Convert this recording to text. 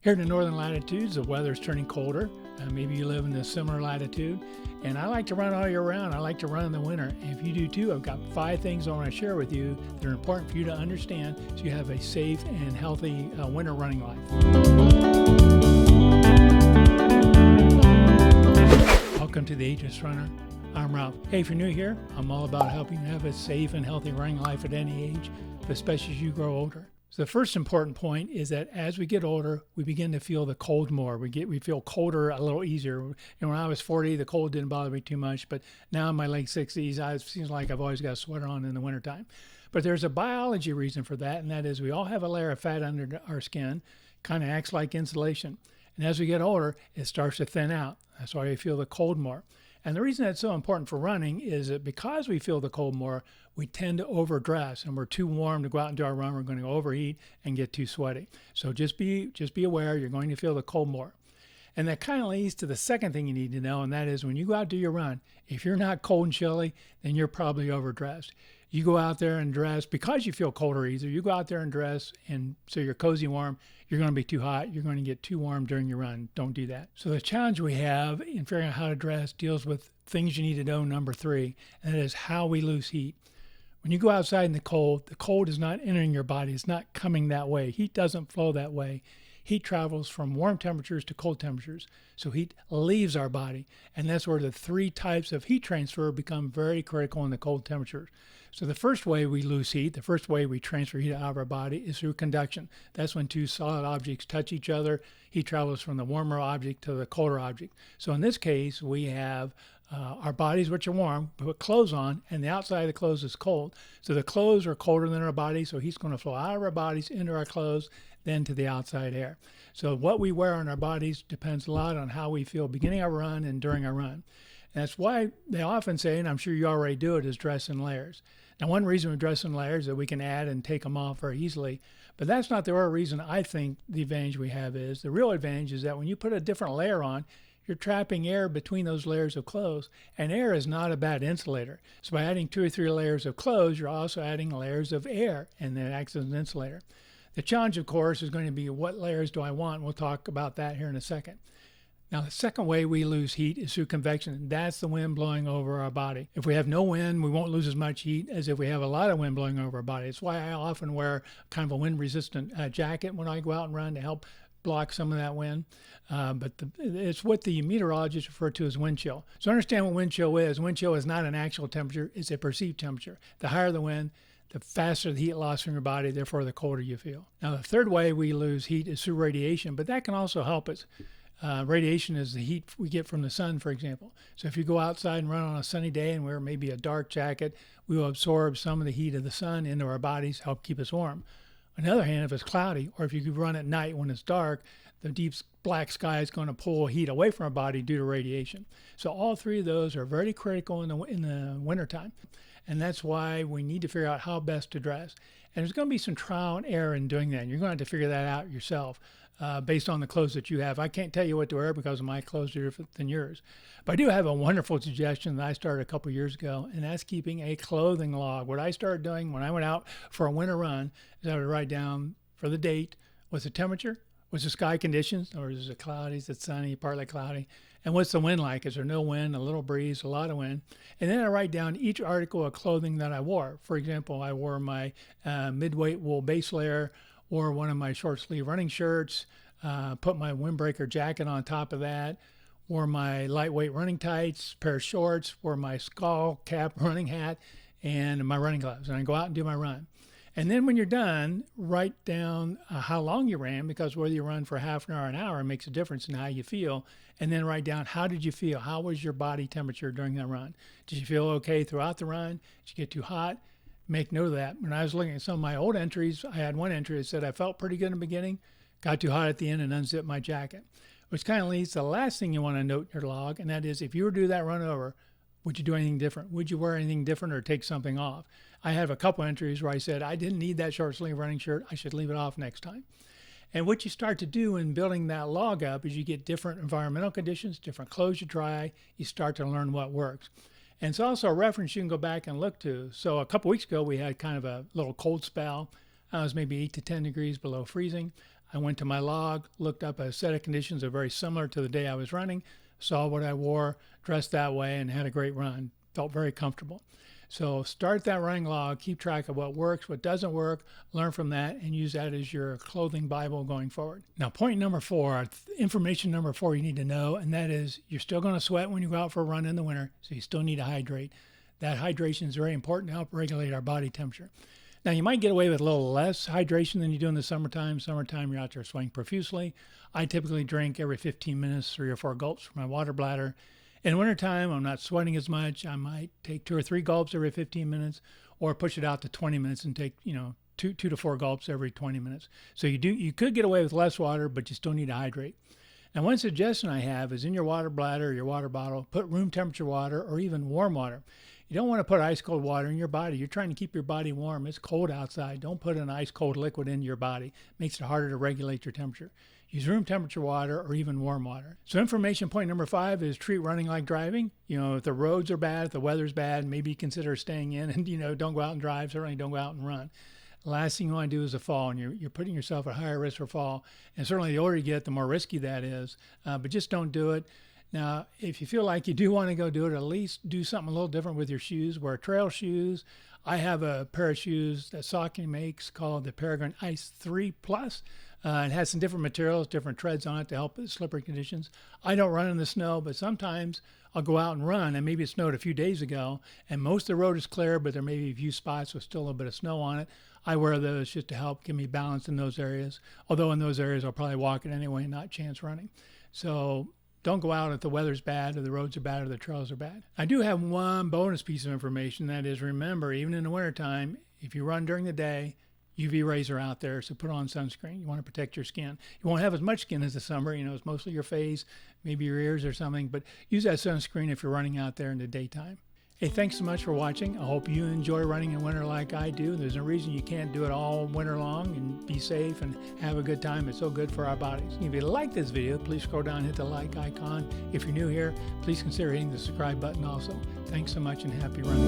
Here in the northern latitudes, the weather's turning colder. Maybe you live in a similar latitude. And I like to run all year round. I like to run in the winter. And if you do too, I've got 5 things I want to share with you that are important for you to understand so you have a safe and healthy winter running life. Welcome to the Ageless Runner. I'm Ralph. Hey, if you're new here, I'm all about helping you have a safe and healthy running life at any age, but especially as you grow older. So the first important point is that as we get older, we begin to feel the cold more. We feel colder a little easier. And when I was 40, the cold didn't bother me too much, but now in my late 60s, it seems like I've always got a sweater on in the wintertime. But there's a biology reason for that, and that is we all have a layer of fat under our skin, kind of acts like insulation. And as we get older, it starts to thin out. That's why we feel the cold more. And the reason that's so important for running is that because we feel the cold more, we tend to overdress and we're too warm to go out and do our run. We're going to overheat and get too sweaty. So just be aware you're going to feel the cold more. And that kind of leads to the second thing you need to know, and that is when you go out and do your run, if you're not cold and chilly, then you're probably overdressed. You go out there and dress because you feel cold or easier. You go out there and dress, and so you're cozy warm. You're going to be too hot. You're going to get too warm during your run. Don't do that. So the challenge we have in figuring out how to dress deals with things you need to know, number 3, and that is how we lose heat. When you go outside in the cold is not entering your body. It's not coming that way. Heat doesn't flow that way. Heat travels from warm temperatures to cold temperatures. So heat leaves our body. And that's where the 3 types of heat transfer become very critical in the cold temperatures. So the first way we lose heat, the first way we transfer heat out of our body is through conduction. That's when 2 solid objects touch each other. Heat travels from the warmer object to the colder object. So in this case, we have our bodies, which are warm, we put clothes on, and the outside of the clothes is cold. So the clothes are colder than our bodies, so heat's going to flow out of our bodies into our clothes, then to the outside air. So what we wear on our bodies depends a lot on how we feel beginning our run and during our run. And that's why they often say, and I'm sure you already do it, is dress in layers. Now, one reason we dress in layers is that we can add and take them off very easily, but that's not the real reason I think the advantage we have is. The real advantage is that when you put a different layer on, you're trapping air between those layers of clothes, and air is not a bad insulator. So by adding 2 or 3 layers of clothes, you're also adding layers of air, and that acts as an insulator. The challenge, of course, is going to be what layers do I want? We'll talk about that here in a second. Now, the second way we lose heat is through convection. That's the wind blowing over our body. If we have no wind, we won't lose as much heat as if we have a lot of wind blowing over our body. It's why I often wear kind of a wind-resistant jacket when I go out and run to help block some of that wind. It's what the meteorologists refer to as wind chill. So understand what wind chill is. Wind chill is not an actual temperature. It's a perceived temperature. The higher the wind, the faster the heat loss from your body, therefore the colder you feel. Now, the third way we lose heat is through radiation, but that can also help us. Radiation is the heat we get from the sun, for example. So if you go outside and run on a sunny day and wear maybe a dark jacket, we will absorb some of the heat of the sun into our bodies, help keep us warm. On the other hand, if it's cloudy, or if you could run at night when it's dark, the deep black sky is going to pull heat away from our body due to radiation. So all 3 of those are very critical in the wintertime. And that's why we need to figure out how best to dress. And there's going to be some trial and error in doing that. And you're going to have to figure that out yourself based on the clothes that you have. I can't tell you what to wear because my clothes are different than yours. But I do have a wonderful suggestion that I started a couple years ago, and that's keeping a clothing log. What I started doing when I went out for a winter run is I would write down for the date, what's the temperature, what's the sky conditions, or is it cloudy, is it sunny, partly cloudy, and what's the wind like? Is there no wind, a little breeze, a lot of wind? And then I write down each article of clothing that I wore. For example, I wore my mid-weight wool base layer, or one of my short sleeve running shirts, put my windbreaker jacket on top of that, wore my lightweight running tights, pair of shorts, wore my skull cap running hat, and my running gloves. And I go out and do my run. And then when you're done, write down how long you ran, because whether you run for half an hour makes a difference in how you feel. And then write down, how did you feel? How was your body temperature during that run? Did you feel okay throughout the run? Did you get too hot? Make note of that. When I was looking at some of my old entries, I had one entry that said I felt pretty good in the beginning, got too hot at the end, and unzipped my jacket. Which kind of leads to the last thing you want to note in your log, and that is if you were to do that run over, would you do anything different? Would you wear anything different or take something off? I have a couple entries where I said I didn't need that short sleeve running shirt. I should leave it off next time. And what you start to do in building that log up is you get different environmental conditions, different clothes you try. You start to learn what works. And it's also a reference you can go back and look to. So a couple weeks ago, we had kind of a little cold spell. It was maybe 8 to 10 degrees below freezing. I went to my log, looked up a set of conditions that are very similar to the day I was running, saw what I wore, dressed that way, and had a great run. Felt very comfortable. So start that running log, keep track of what works, what doesn't work, learn from that, and use that as your clothing Bible going forward. Now, point number 4, information number 4 you need to know, and that is you're still going to sweat when you go out for a run in the winter, so you still need to hydrate. That hydration is very important to help regulate our body temperature. Now, you might get away with a little less hydration than you do in the summertime. Summertime, you're out there sweating profusely. I typically drink every 15 minutes, 3 or 4 gulps from my water bladder. In wintertime, I'm not sweating as much. I might take 2 or 3 gulps every 15 minutes or push it out to 20 minutes and take, 2 to 4 gulps every 20 minutes. So you could get away with less water, but you still need to hydrate. And one suggestion I have is in your water bladder or your water bottle, put room temperature water or even warm water. You don't want to put ice cold water in your body. You're trying to keep your body warm. It's cold outside. Don't put an ice cold liquid into your body. It makes it harder to regulate your temperature. Use room temperature water or even warm water. So information point number 5 is treat running like driving. If the roads are bad, if the weather's bad, maybe consider staying in and, don't go out and drive. Certainly don't go out and run. The last thing you want to do is a fall, and you're putting yourself at higher risk for fall. And certainly the older you get, the more risky that is. But just don't do it. Now, if you feel like you do want to go do it, at least do something a little different with your shoes. Wear trail shoes. I have a pair of shoes that Saucony makes called the Peregrine Ice 3 Plus. It has some different materials, different treads on it to help with slippery conditions. I don't run in the snow, but sometimes I'll go out and run, and maybe it snowed a few days ago, and most of the road is clear, but there may be a few spots with still a little bit of snow on it. I wear those just to help give me balance in those areas, although in those areas I'll probably walk it anyway and not chance running. So don't go out if the weather's bad or the roads are bad or the trails are bad. I do have one bonus piece of information. That is, remember, even in the wintertime, if you run during the day, UV rays are out there, so put on sunscreen. You want to protect your skin. You won't have as much skin as the summer. It's mostly your face, maybe your ears or something, but use that sunscreen if you're running out there in the daytime. Hey, thanks so much for watching. I hope you enjoy running in winter like I do. There's no reason you can't do it all winter long and be safe and have a good time. It's so good for our bodies. If you like this video, please scroll down and hit the like icon. If you're new here, please consider hitting the subscribe button also. Thanks so much and happy running.